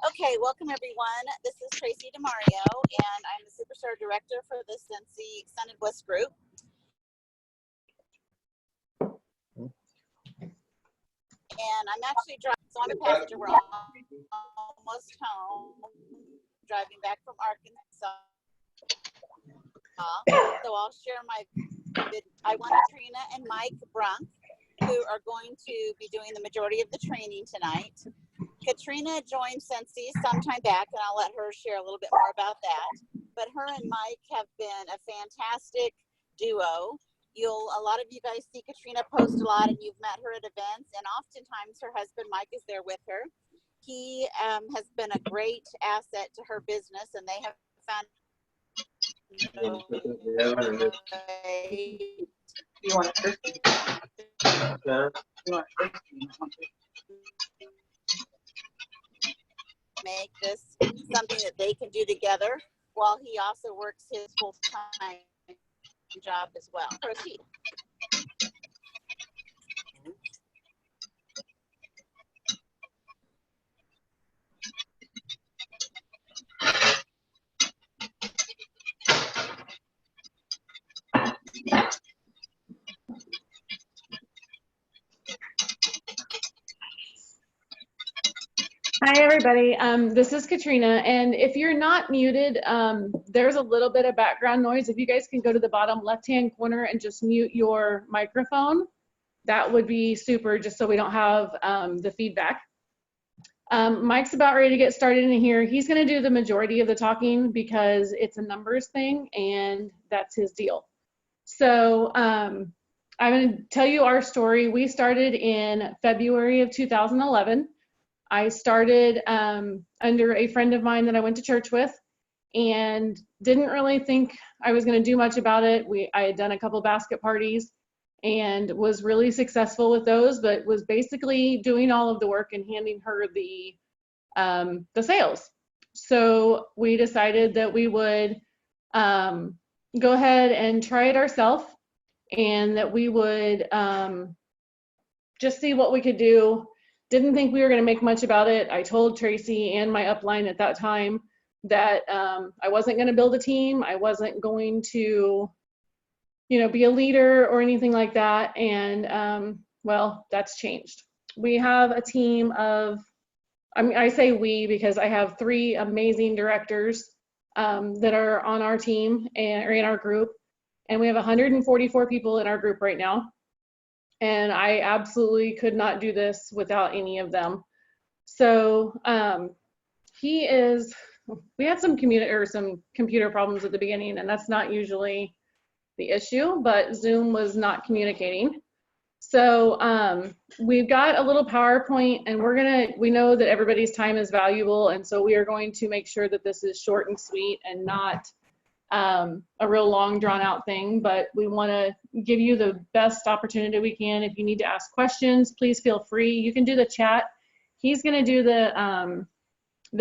Okay, welcome everyone. This is Tracy DeMario, and I'm the Superstar Director for the Scentsy Extended Bliss Group. And I'm actually driving, so I'm a passenger. We're almost home, driving back from Arkansas. So I'll share my video. I want Katrina and Mike Brunk, who are going to be doing the majority of the training tonight. Katrina joined Scentsy sometime back, and I'll let her share a little bit more about that. But her and Mike have been a fantastic duo. A lot of you guys see Katrina post a lot, and you've met her at events, and oftentimes her husband Mike is there with her. He has been a great asset to her business, and they have found You want to first? You want first? Make this something that they can do together while he also works his full-time job as well. Proceed. Hi, everybody. This is Katrina, and if you're not muted, there's a little bit of background noise. If you guys can go to the bottom left-hand corner and just mute your microphone, that would be super, just so we don't have the feedback. Mike's about ready to get started in here. He's going to do the majority of the talking because it's a numbers thing, and that's his deal. So I'm going to tell you our story. We started in February of 2011. I started under a friend of mine that I went to church with, and didn't really think I was going to do much about it. I had done a couple basket parties and was really successful with those, but was basically doing all of the work and handing her the sales. So we decided that we would go ahead and try it ourselves, and that we would just see what we could do. Didn't think we were going to make much about it. I told Tracy and my upline at that time that I wasn't going to build a team. I wasn't going to, be a leader or anything like that. And well, that's changed. We have a team of, I say we because I have 3 amazing directors that are on our team or in our group. And we have 144 people in our group right now. And I absolutely could not do this without any of them. So we had some computer problems at the beginning, and that's not usually the issue, but Zoom was not communicating. So we've got a little PowerPoint, and we know that everybody's time is valuable, and so we are going to make sure that this is short and sweet and not a real long drawn out thing, but we want to give you the best opportunity we can. If you need to ask questions, please feel free. You can do the chat. He's going to do the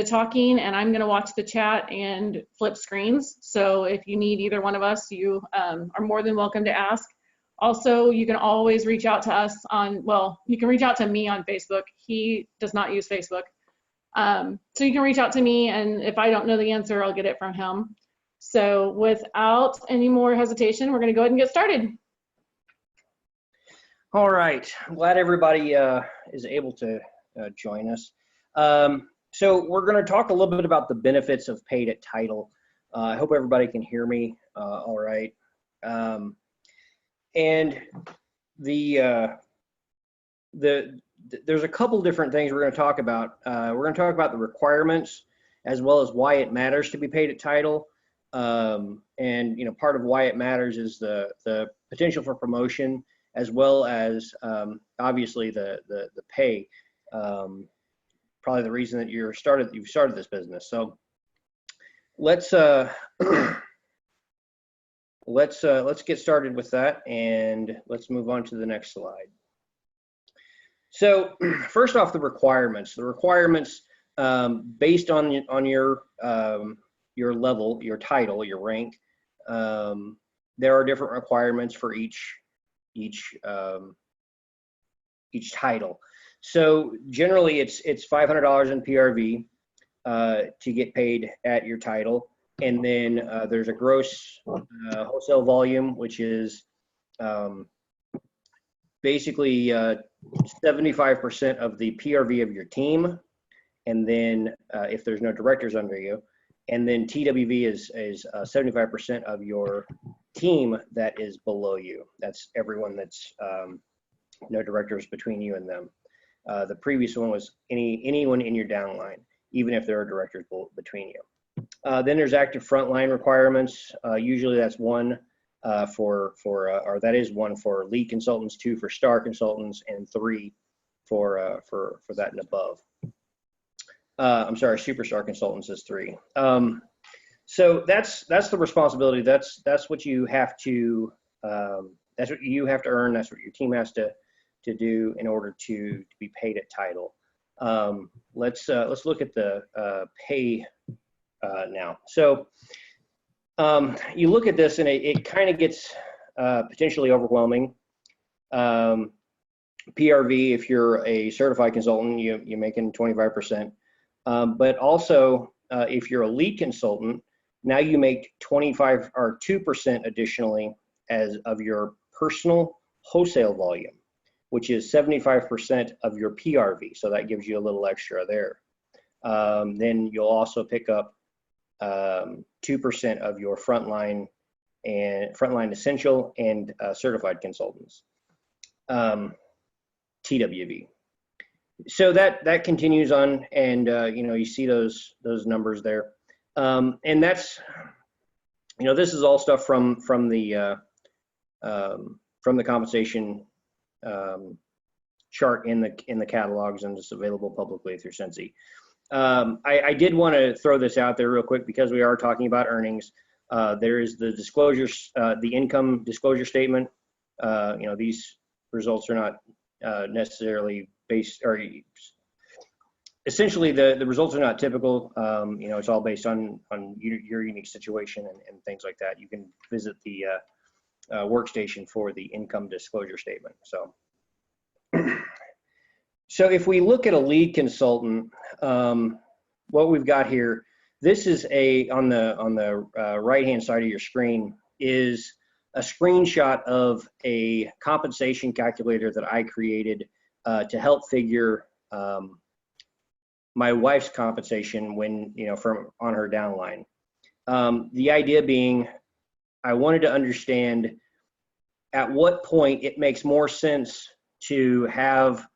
talking, and I'm going to watch the chat and flip screens. So if you need either one of us, you are more than welcome to ask. Also, you can always reach out to us you can reach out to me on Facebook. He does not use Facebook. So you can reach out to me, and if I don't know the answer, I'll get it from him. So without any more hesitation, we're going to go ahead and get started. All right. I'm glad everybody is able to join us. So we're going to talk a little bit about the benefits of paid at title. I hope everybody can hear me all right. And there's a couple different things we're going to talk about. We're going to talk about the requirements as well as why it matters to be paid at title. And part of why it matters is the potential for promotion, as well as obviously the pay. Probably the reason that you've started this business. So let's get started with that, and let's move on to the next slide. So first off, the requirements. The requirements based on your level, your title, your rank. There are different requirements for each title. So generally, it's $500 in PRV. to get paid at your title. And then there's a gross wholesale volume, which is basically 75% of the PRV of your team. And then if there's no directors under you, and then TWV is 75% of your team that is below you. That's everyone that's no directors between you and them. The previous one was anyone in your downline, even if there are directors between you. Then there's active frontline requirements. Usually that's one or that is one for lead consultants, 2 for star consultants, and 3 for that and above. I'm sorry, superstar consultants is 3. So that's the responsibility. That's what you have to earn. That's what your team has to do in order to be paid at title. Let's look at the pay now. So you look at this and it kind of gets potentially overwhelming. PRV, if you're a certified consultant, you're making 25%. But also, if you're a lead consultant, now you make 25 or 2% additionally as of your personal wholesale volume, which is 75% of your PRV. So that gives you a little extra there. Then you'll also pick up 2% of your frontline essential and certified consultants, TWV. So that continues on, and you see those numbers there, and that's this is all stuff from the compensation chart in the catalogs, and it's available publicly through Sensi. I did want to throw this out there real quick because we are talking about earnings. There is the disclosures, the income disclosure statement. These results are not necessarily based, or essentially the results are not typical. It's all based on your unique situation and things like that. You can visit the workstation for the income disclosure statement. So if we look at a lead consultant, what we've got here, this is on the right-hand side of your screen is a screenshot of a compensation calculator that I created to help figure my wife's compensation when, on her downline. The idea being, I wanted to understand at what point it makes more sense to have,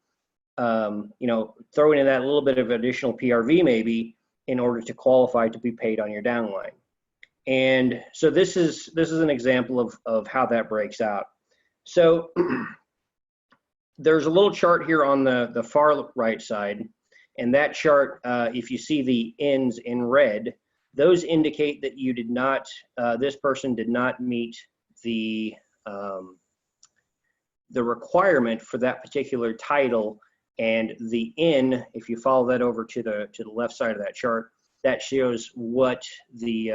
throw in that little bit of additional PRV maybe in order to qualify to be paid on your downline. And so this is an example of how that breaks out. So there's a little chart here on the far right side, and that chart, if you see the ends in red, those indicate that you did not, this person did not meet the requirement for that particular title. And the N, if you follow that over to the left side of that chart, that shows what the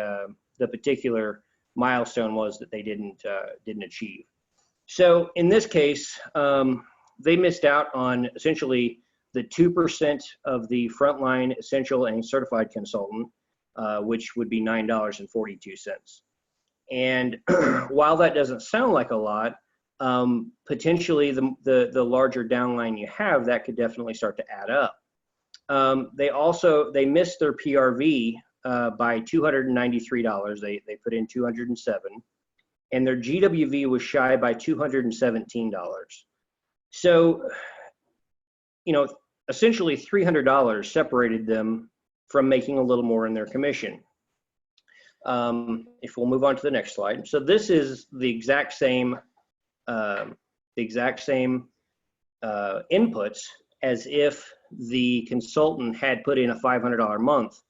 particular milestone was that they didn't achieve. So in this case, they missed out on essentially the 2% of the frontline essential and certified consultant, which would be $9.42. And while that doesn't sound like a lot, potentially the larger downline you have, that could definitely start to add up. They missed their PRV by $293. They put in $207, and their GWV was shy by $217. So, essentially $300 separated them from making a little more in their commission. If we'll move on to the next slide. So this is the exact same inputs as if the consultant had put in a $500 month.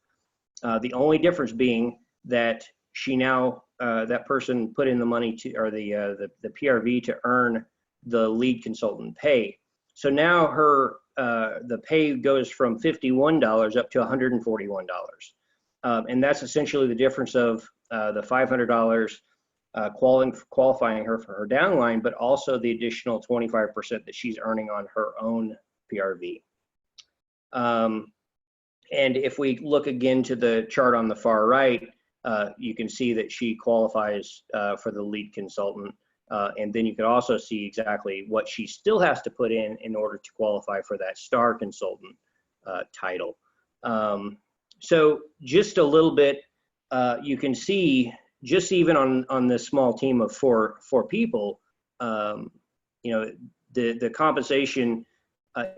The only difference being that she now, that person put in the money to, or the PRV to earn the lead consultant pay. So now the pay goes from $51 up to $141. And that's essentially the difference of the $500 qualifying her for her downline, but also the additional 25% that she's earning on her own PRV. And if we look again to the chart on the far right, you can see that she qualifies for the lead consultant. And then you can also see exactly what she still has to put in order to qualify for that star consultant title. So just a little bit, you can see just even on this small team of four people, you know, the compensation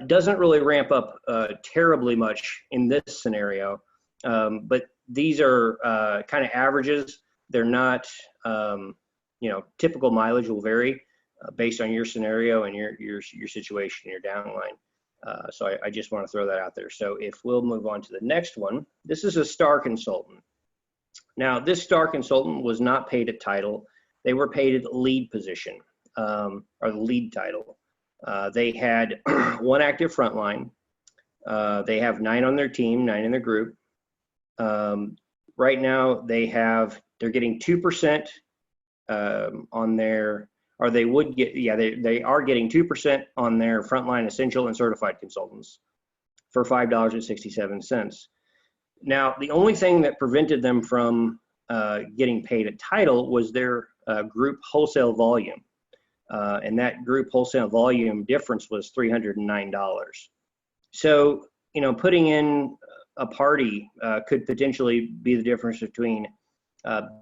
doesn't really ramp up terribly much in this scenario, but these are kind of averages. They're not, you know, typical mileage will vary based on your scenario and your situation, your downline. So I just want to throw that out there. So if we'll move on to the next one, this is a star consultant. Now, this star consultant was not paid at title. They were paid at the lead position, or the lead title. They had one active frontline. They have 9 on their team, 9 in their group. Right now, they're getting 2% on their, or they would get, yeah, they are getting 2% on their frontline essential and certified consultants for $5.67. Now, the only thing that prevented them from getting paid at title was their group wholesale volume. And that group wholesale volume difference was $309. So, you know, putting in a party could potentially be the difference between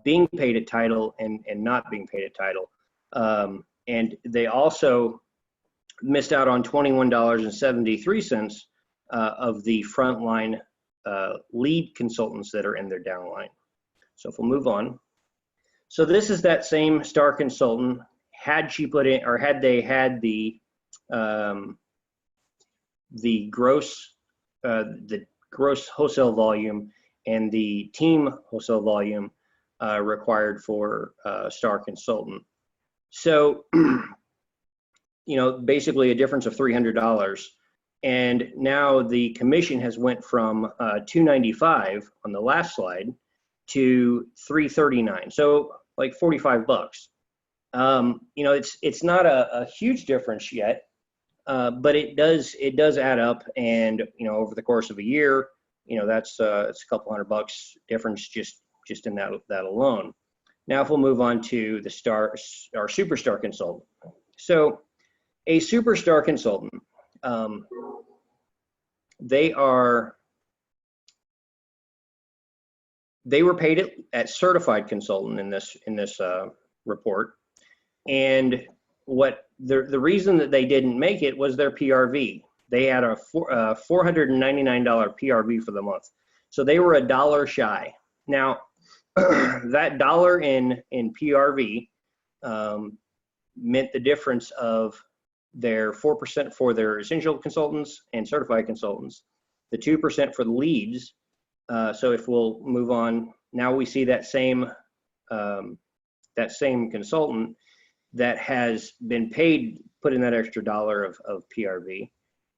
being paid at title and not being paid at title. And they also missed out on $21.73 of the frontline lead consultants that are in their downline. So if we'll move on. So this is that same star consultant. Had she put in, or had they had the gross wholesale volume and the team wholesale volume required for star consultant. So, you know, basically a difference of $300. And now the commission has went from $295 on the last slide to $339. So like 45 bucks. You know, it's not a huge difference yet, but it does add up. And, you know, over the course of a year, you know, it's a couple $100 difference just in that alone. Now, if we'll move on to the superstar consultant. So a superstar consultant, they were paid at certified consultant in this report. And what the reason that they didn't make it was their PRV. They had a $499 PRV for the month. So they were $1 shy. Now, that dollar in PRV meant the difference of their 4% for their essential consultants and certified consultants, the 2% for the leads. So if we'll move on, now we see that same consultant that has been paid, put in that extra dollar of PRV,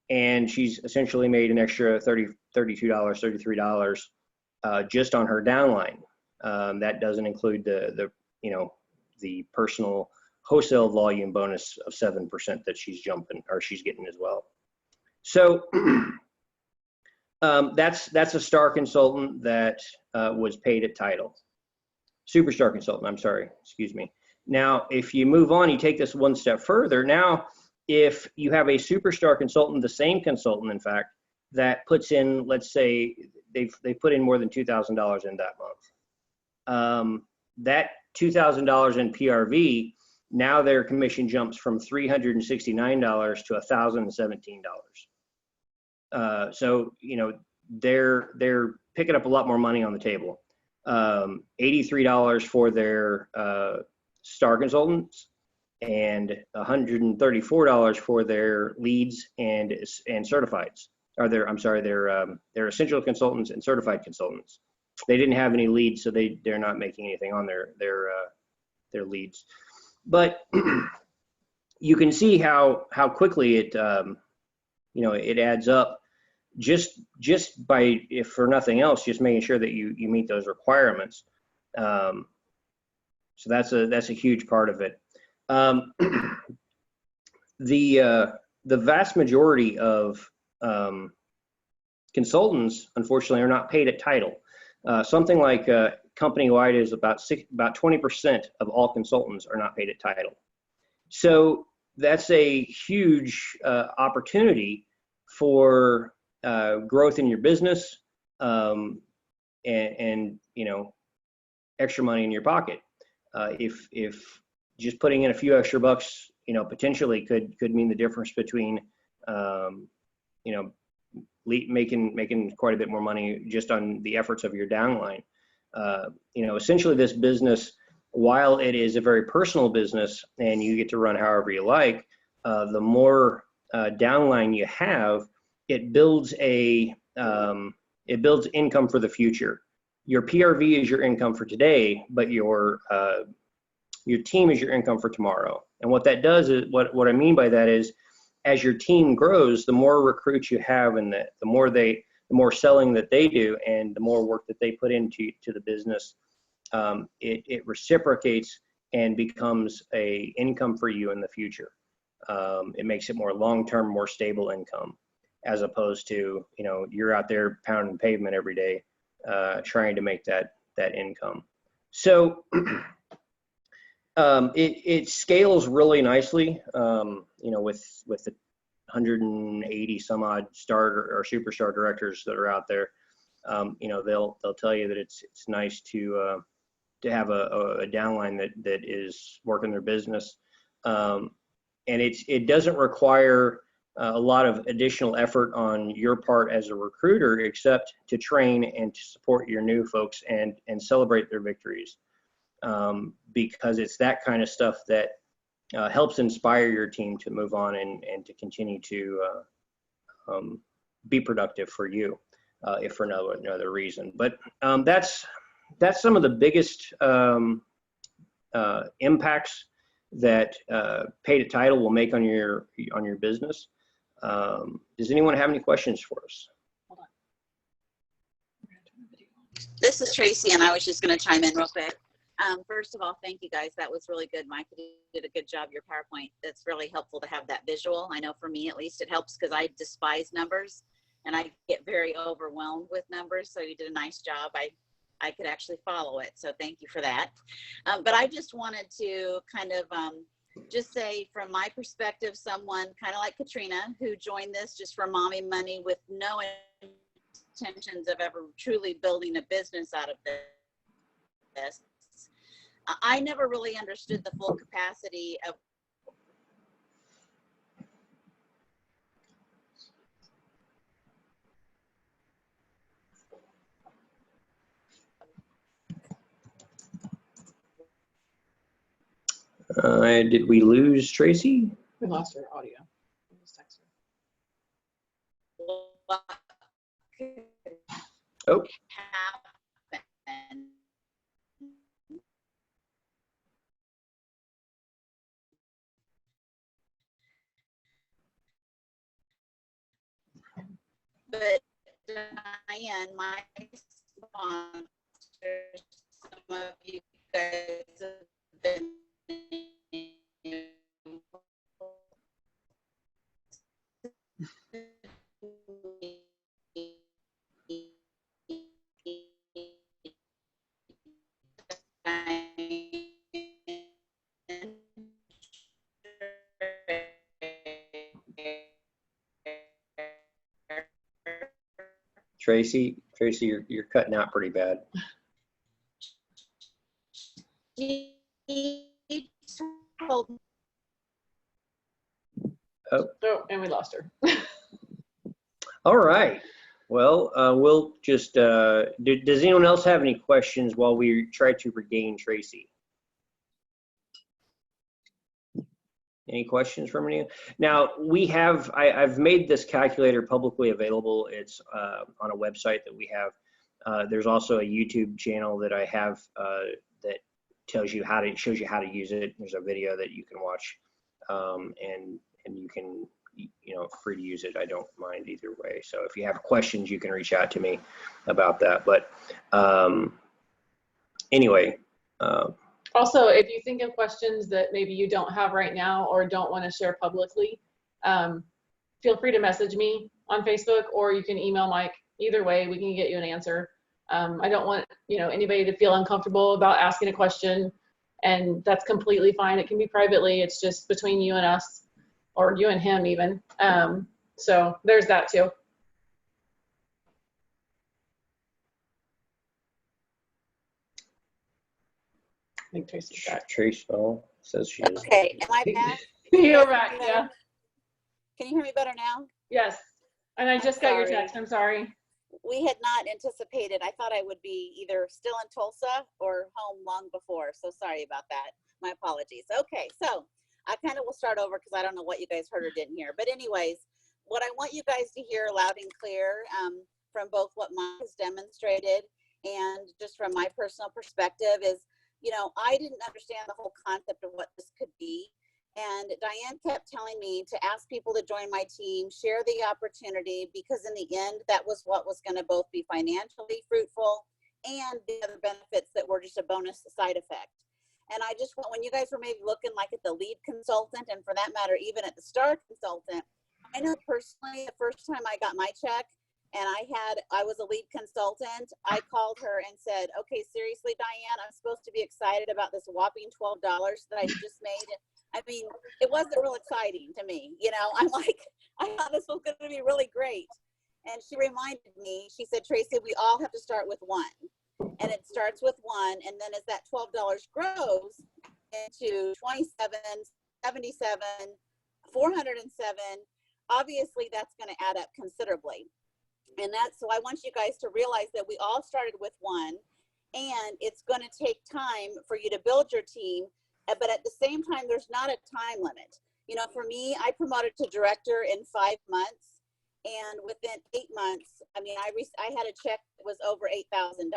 and she's essentially made an extra $32, $33 just on her downline. That doesn't include the personal wholesale volume bonus of 7% that she's getting as well. So that's a star consultant that was paid at title. Superstar consultant, I'm sorry, excuse me. Now, if you move on, you take this one step further. Now, if you have a superstar consultant, the same consultant, in fact, that puts in, let's say they've put in more than $2,000 in that month. That $2,000 in PRV, now their commission jumps from $369 to $1,017. So, you know, they're picking up a lot more money on the table. $83 for their star consultants and $134 for their leads and certifieds, or their essential consultants and certified consultants. They didn't have any leads, so they're not making anything on their leads. But you can see how quickly it it adds up just by, if for nothing else, just making sure that you meet those requirements. So that's a huge part of it. The vast majority of Consultants, unfortunately, are not paid at title. Something like company-wide is about 20% of all consultants are not paid at title. So that's a huge opportunity for growth in your business, and you know, extra money in your pocket. If just putting in a few extra bucks, you know, potentially could mean the difference between you know, making quite a bit more money just on the efforts of your downline. You know, essentially this business, while it is a very personal business and you get to run however you like, the more downline you have, it builds income for the future. Your PRV is your income for today, but your team is your income for tomorrow. And what that does is, what I mean by that is, as your team grows, the more recruits you have, and the more selling that they do, and the more work that they put into the business, it reciprocates and becomes a income for you in the future. It makes it more long-term, more stable income, as opposed to, you know, you're out there pounding pavement every day, trying to make that income. So it scales really nicely, you know, with the 180 some odd star or superstar directors that are out there. You know, they'll tell you that it's nice to have a downline that is working their business, and it doesn't require a lot of additional effort on your part as a recruiter, except to train and to support your new folks and celebrate their victories, because it's that kind of stuff that helps inspire your team to move on and to continue to be productive for you, if for no other reason. But that's some of the biggest impacts that paid at title will make on your business. Does anyone have any questions for us? Hold on. This is Tracy, and I was just going to chime in real quick. First of all, thank you guys. That was really good. Mike, you did a good job. Your PowerPoint, that's really helpful to have that visual. I know for me, at least, it helps because I despise numbers and I get very overwhelmed with numbers. So you did a nice job. I could actually follow it. So thank you for that. But I just wanted to kind of just say, from my perspective, someone kind of like Katrina, who joined this just for mommy money with no intentions of ever truly building a business out of this. I never really understood the full capacity of Did we lose Tracy? We lost her audio. Just text her. what could Oh, happen. But Diane, my sponsors, some of you guys have been Tracy, you're cutting out pretty bad. Oh, and we lost her. All right. Well, we'll just, does anyone else have any questions while we try to regain Tracy? Any questions from anyone? Now, I've made this calculator publicly available. It's on a website that we have. There's also a YouTube channel that I have that shows you how to use it. There's a video that you can watch, and you can, you know, free to use it. I don't mind either way. So if you have questions, you can reach out to me about that. But anyway. Also, if you think of questions that maybe you don't have right now or don't want to share publicly, feel free to message me on Facebook, or you can email Mike. Either way, we can get you an answer. I don't want, anybody to feel uncomfortable about asking a question, and that's completely fine. It can be privately. It's just between you and us, or you and him even. So there's that too. I think Tracy's back. Trace says she is. Okay, am I back? You're back, yeah. Can you hear me better now? Yes. And I just got your sorry. text. I'm sorry. We had not anticipated. I thought I would be either still in Tulsa or home long before. So sorry about that. My apologies. Okay, so I kind of will start over because I don't know what you guys heard or didn't hear. But anyways, what I want you guys to hear loud and clear from both what Mike has demonstrated and just from my personal perspective is, I didn't understand the whole concept of what this could be. And Diane kept telling me to ask people to join my team, share the opportunity, because in the end, that was what was going to both be financially fruitful and the other benefits that were just a bonus side effect. And I just want, when you guys were maybe looking like at the lead consultant, and for that matter, even at the star consultant, I know personally, the first time I got my check and I was a lead consultant, I called her and said, okay, seriously, Diane, I'm supposed to be excited about this whopping $12 that I just made. I mean, it wasn't real exciting to me. I'm like, I thought this was going to be really great. And she reminded me, she said, Tracy, we all have to start with one. And it starts with one. And then as that $12 grows into 27, 77, 407, obviously that's going to add up considerably. And so I want you guys to realize that we all started with one, and it's going to take time for you to build your team. But at the same time, there's not a time limit. For me, I promoted to director in 5 months, and within 8 months, I mean, I had a check that was over $8,000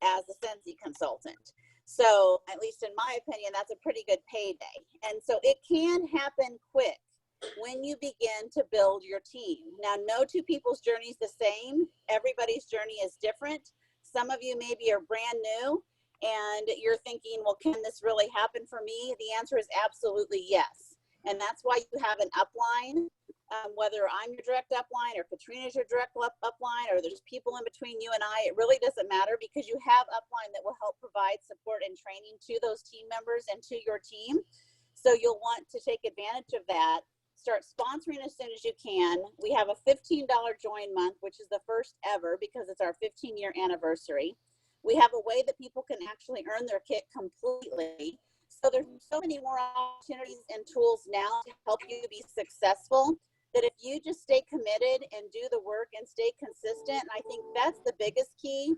as a Sensi consultant. So at least in my opinion, that's a pretty good payday. And so it can happen quick when you begin to build your team. Now, no two people's journey is the same. Everybody's journey is different. Some of you maybe are brand new and you're thinking, well, can this really happen for me? The answer is absolutely yes. And that's why you have an upline, whether I'm your direct upline or Katrina's your direct upline, or there's people in between you and I, it really doesn't matter, because you have upline that will help provide support and training to those team members and to your team. So you'll want to take advantage of that. Start sponsoring as soon as you can. We have a $15 join month, which is the first ever because it's our 15-year anniversary. We have a way that people can actually earn their kit completely. So there's so many more opportunities and tools now to help you be successful, that if you just stay committed and do the work and stay consistent, and I think that's the biggest key.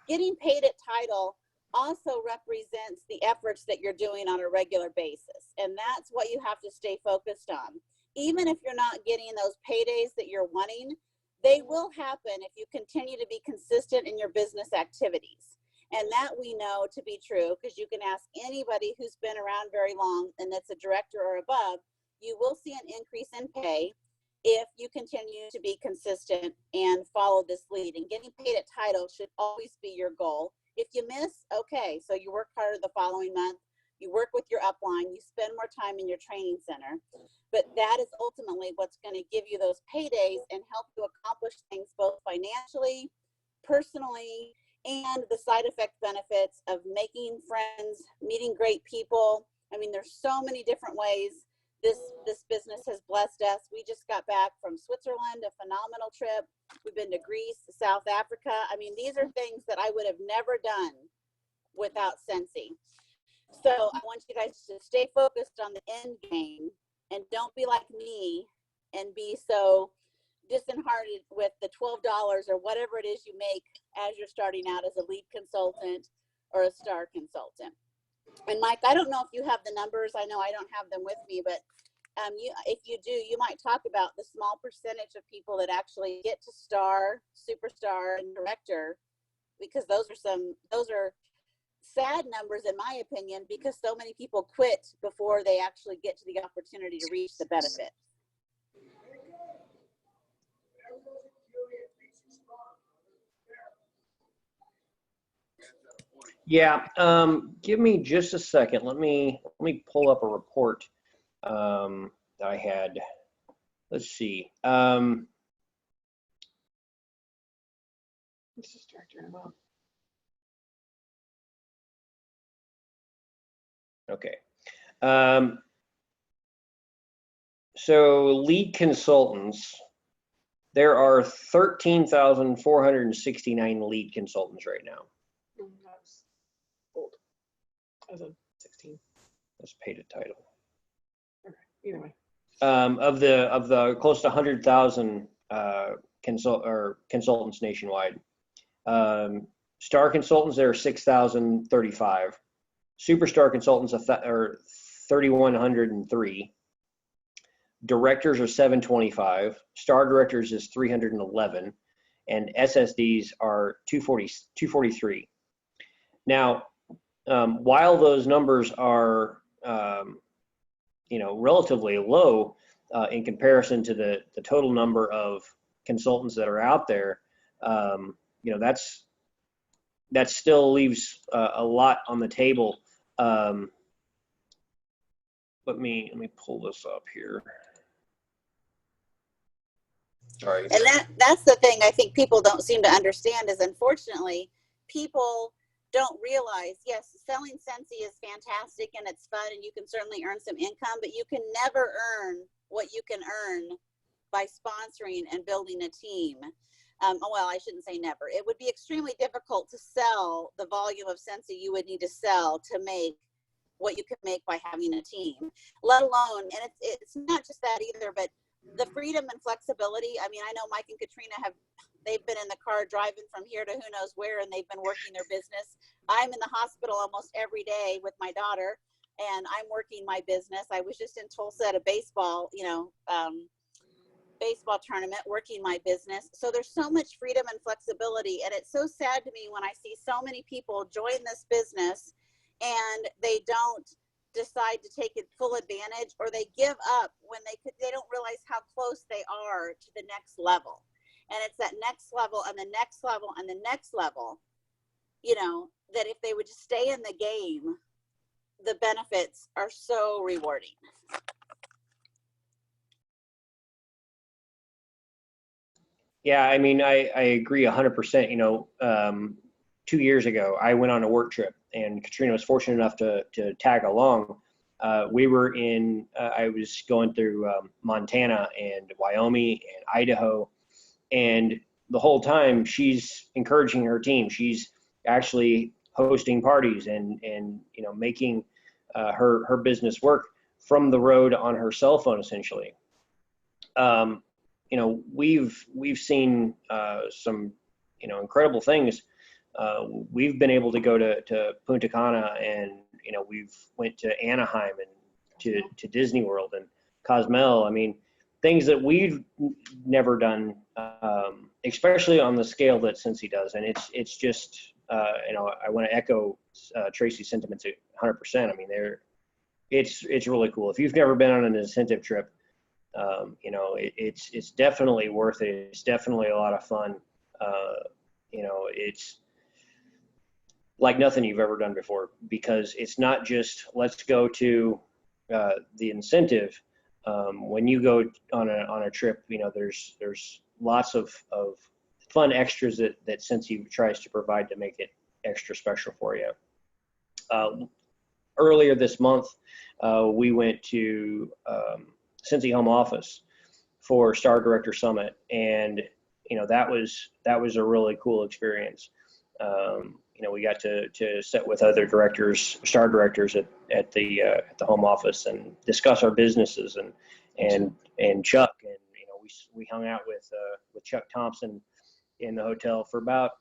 Getting paid at title also represents the efforts that you're doing on a regular basis. And that's what you have to stay focused on. Even if you're not getting those paydays that you're wanting, they will happen if you continue to be consistent in your business activities. And that we know to be true, because you can ask anybody who's been around very long and that's a director or above, you will see an increase in pay if you continue to be consistent and follow this lead. And getting paid at title should always be your goal. If you miss, okay, so you work harder the following month, you work with your upline, you spend more time in your training center. But that is ultimately what's going to give you those paydays and help you accomplish things both financially, personally, and the side effect benefits of making friends, meeting great people. I mean, there's so many different ways this business has blessed us. We just got back from Switzerland, a phenomenal trip. We've been to Greece, South Africa. I mean, these are things that I would have never done without Sensi. So I want you guys to stay focused on the end game and don't be like me and be so disheartened with the $12 or whatever it is you make as you're starting out as a lead consultant or a star consultant. And Mike, I don't know if you have the numbers. I know I don't have them with me, but if you do, you might talk about the small percentage of people that actually get to star, superstar, and director, because those are sad numbers in my opinion, because so many people quit before they actually get to the opportunity to reach the benefit. Yeah, give me just a second. Let me pull up a report that I had. Let's see. It's just director and above. Okay. So lead consultants, there are 13,469 lead consultants right now. That's old. As of 16. That's paid a title. Okay. Either way. Of the close to 100,000 consultants nationwide. Star consultants, there are 6,035. Superstar consultants are 3,103. Directors are 725. Star directors is 311, and SSDs are 243. Now, while those numbers are relatively low in comparison to the total number of consultants that are out there, that still leaves a lot on the table. Let me pull this up here. Sorry. And that's the thing I think people don't seem to understand is, unfortunately, people don't realize, yes, selling Scentsy is fantastic and it's fun and you can certainly earn some income, but you can never earn what you can earn by sponsoring and building a team. Well, I shouldn't say never. It would be extremely difficult to sell the volume of Scentsy you would need to sell to make what you could make by having a team, let alone, and it's not just that either, but the freedom and flexibility. I mean, I know Mike and Katrina they've been in the car driving from here to who knows where, and they've been working their business. I'm in the hospital almost every day with my daughter, and I'm working my business. I was just in Tulsa at a baseball, baseball tournament, working my business. So there's so much freedom and flexibility, and it's so sad to me when I see so many people join this business and they don't decide to take it full advantage, or they give up when they don't realize how close they are to the next level. And it's that next level and the next level and the next level, that if they would just stay in the game, the benefits are so rewarding. Yeah, I mean, I agree 100%. 2 years ago, I went on a work trip, and Katrina was fortunate enough to tag along. We were I was going through Montana and Wyoming and Idaho, and the whole time she's encouraging her team. She's actually hosting parties and making her business work from the road on her cell phone, essentially. We've seen some incredible things. We've been able to go to Punta Cana, and we've went to Anaheim and to Disney World and Cozumel. I mean, things that we've never done, especially on the scale that Scentsy does. And it's just I want to echo Tracy's sentiments 100%. I mean, it's really cool. If you've never been on an incentive trip, it's definitely worth it. It's definitely a lot of fun. It's like nothing you've ever done before, because it's not just let's go to the incentive. When you go on a trip, there's lots of fun extras that Scentsy tries to provide to make it extra special for you. Earlier this month, we went to Scentsy Home Office for Star Director Summit, and that was a really cool experience. We got to sit with other directors, Star directors at the home office, and discuss our businesses and Chuck, and we hung out with Chuck Thompson in the hotel for about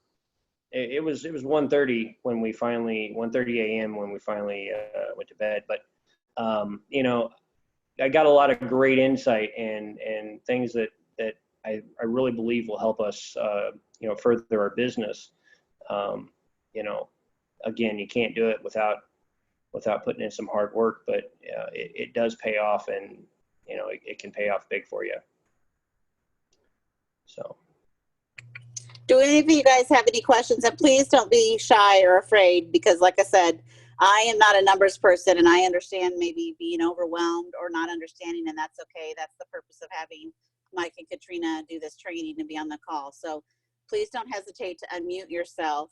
it was 1:30 when we finally 1:30 a.m. when we finally went to bed. But I got a lot of great insight and things that I really believe will help us further our business. Again, you can't do it without putting in some hard work, but it does pay off, and it can pay off big for you. So, do any of you guys have any questions? And please don't be shy or afraid, because like I said, I am not a numbers person, and I understand maybe being overwhelmed or not understanding, and that's okay. That's the purpose of having Mike and Katrina do this training and be on the call. So please don't hesitate to unmute yourself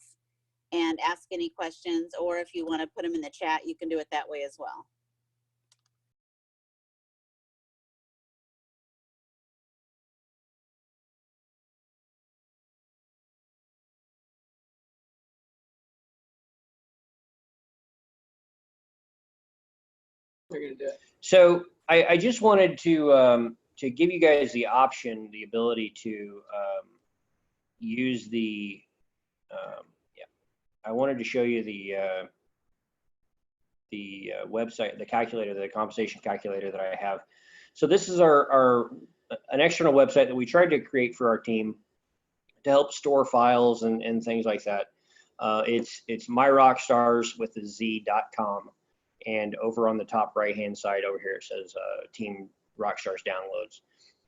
and ask any questions, or if you want to put them in the chat, you can do it that way as well. We're gonna do it. So I just wanted to give you guys the option, the ability to use the, yeah, I wanted to show you the website, the calculator, the compensation calculator that I have. So this is an external website that we tried to create for our team to help store files and things like that. It's myrockstars with the z.com. And over on the top right-hand side over here, it says Team Rockstars Downloads.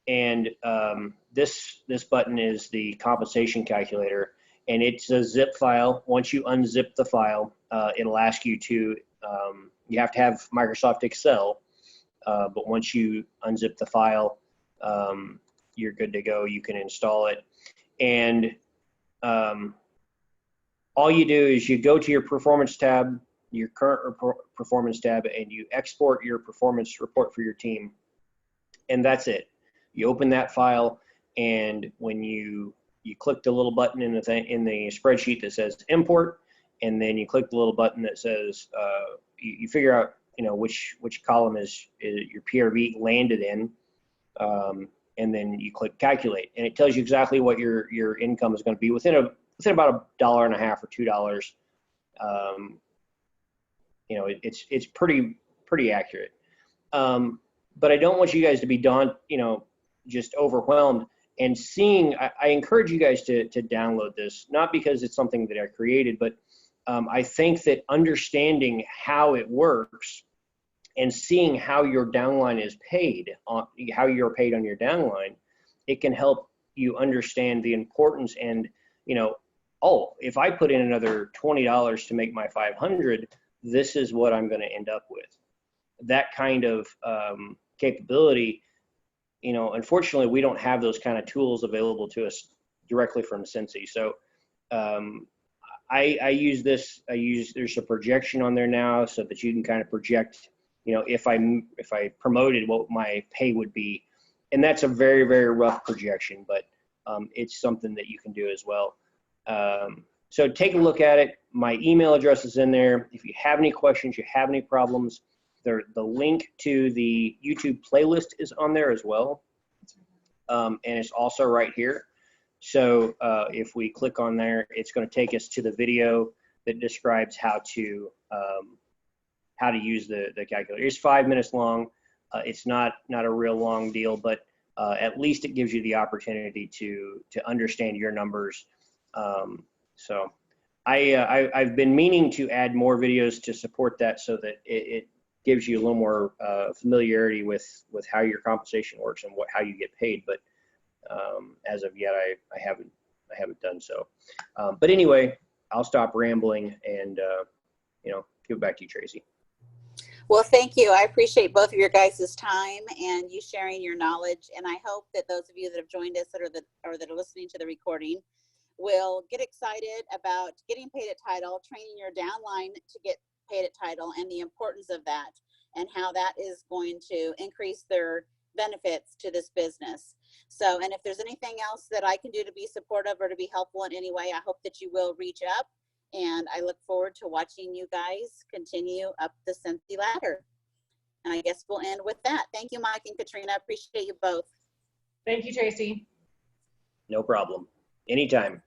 And this button is the compensation calculator, and it's a zip file. Once you unzip the file, it'll ask you to, you have to have Microsoft Excel, but once you unzip the file, you're good to go. You can install it. And all you do is you go to your performance tab, your current performance tab, and you export your performance report for your team. And that's it. You open that file, and when you click the little button in the spreadsheet that says import, and then you click the little button that says, you figure out, which column is your PRV landed in, and then you click calculate, and it tells you exactly what your income is going to be within about $1.50 or $2. It's pretty accurate. But I don't want you guys to be just overwhelmed. And I encourage you guys to download this, not because it's something that I created, but I think that understanding how it works and seeing how your downline is paid, how you're paid on your downline, it can help you understand the importance and, oh, if I put in another $20 to make my 500, this is what I'm going to end up with. That kind of capability, unfortunately, we don't have those kind of tools available to us directly from Sensi. So I use this. There's a projection on there now so that you can kind of project, if I promoted, what my pay would be. And that's a very, very rough projection, but it's something that you can do as well. So take a look at it. My email address is in there. If you have any questions, you have any problems, the link to the YouTube playlist is on there as well. And it's also right here. So if we click on there, it's going to take us to the video that describes how to use the calculator. It's 5 minutes long. It's not a real long deal, but at least it gives you the opportunity to understand your numbers. So I've been meaning to add more videos to support that so that it gives you a little more familiarity with how your compensation works and how you get paid. But as of yet, I haven't done so. But anyway, I'll stop rambling and give it back to you, Tracy. Well, thank you. I appreciate both of your guys' time and you sharing your knowledge. And I hope that those of you that have joined us or that are listening to the recording will get excited about getting paid at title, training your downline to get paid at title, and the importance of that and how that is going to increase their benefits to this business. So, and if there's anything else that I can do to be supportive or to be helpful in any way, I hope that you will reach up, and I look forward to watching you guys continue up the Sensi ladder. And I guess we'll end with that. Thank you, Mike and Katrina. I appreciate you both. Thank you, Tracy. No problem. Anytime.